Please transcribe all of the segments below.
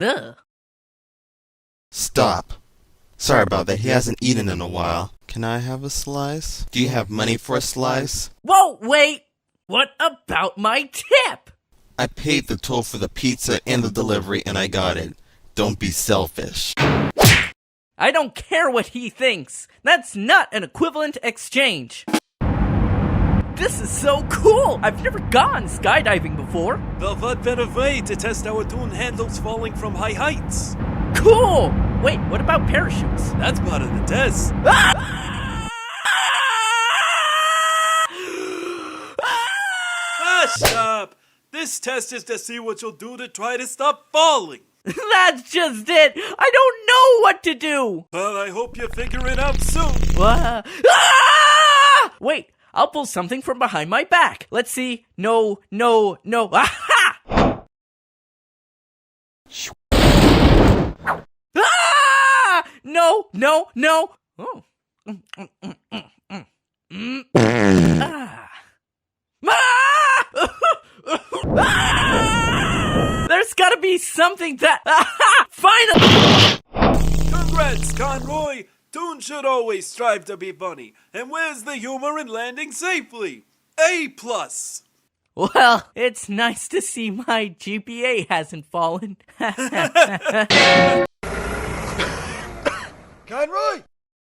Ugh. Stop. Sorry about that, he hasn't eaten in a while. Can I have a slice? Do you have money for a slice? Whoa, wait! What about my tip? I paid the toll for the pizza and the delivery and I got it. Don't be selfish. I don't care what he thinks. That's not an equivalent exchange. This is so cool! I've never gone skydiving before. Well, what better way to test our toon handles falling from high heights? Cool! Wait, what about parachutes? That's part of the test. Stop! This test is to see what you'll do to try to stop falling. That's just it! I don't know what to do! Well, I hope you figure it out soon. Ah! Wait, I'll pull something from behind my back. Let's see. No. Aha! Ah! No. Oh. Ah! Ah! There's gotta be something that... Aha! Finally! Congrats, Conroy! Toons should always strive to be funny. And where's the humor in landing safely? A+. Well, it's nice to see my GPA hasn't fallen. Conroy!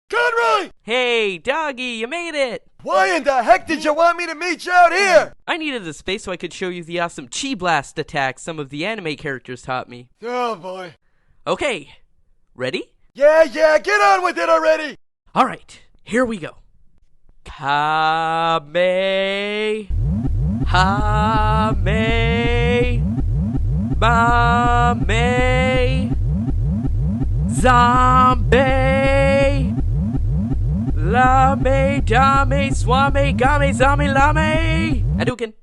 Conroy! Hey, doggy, you made it! Why in the heck did you want me to meet you out here? I needed the space so I could show you the awesome Chi Blast attack some of the anime characters taught me. Oh boy. Okay, ready? Yeah, get on with it already! Alright, here we go. Kame, Hame, Mame, Zombie, Lame, Dame, Swame, Game, Zame, Lame, Hadouken.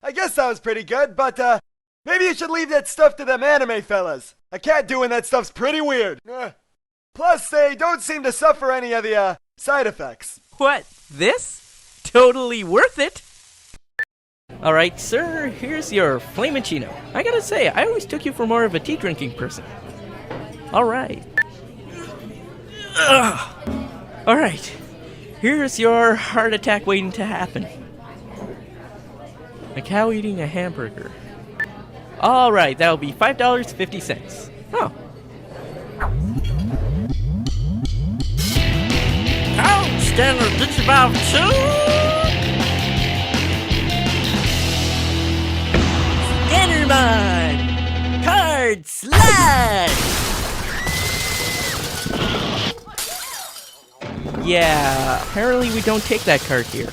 I guess that was pretty good, but maybe you should leave that stuff to them anime fellas. A cat doing that stuff's pretty weird. Plus, they don't seem to suffer any of the side effects. What, this? Totally worth it! Alright, sir, here's your Flaminchino. I gotta say, I always took you for more of a tea-drinking person. Alright. Alright, here's your heart attack waiting to happen. A cow eating a hamburger. Alright, that'll be $5.50. Oh. Cow standard Digivolve 2! Scannermon! Card slot! Yeah, apparently we don't take that card here.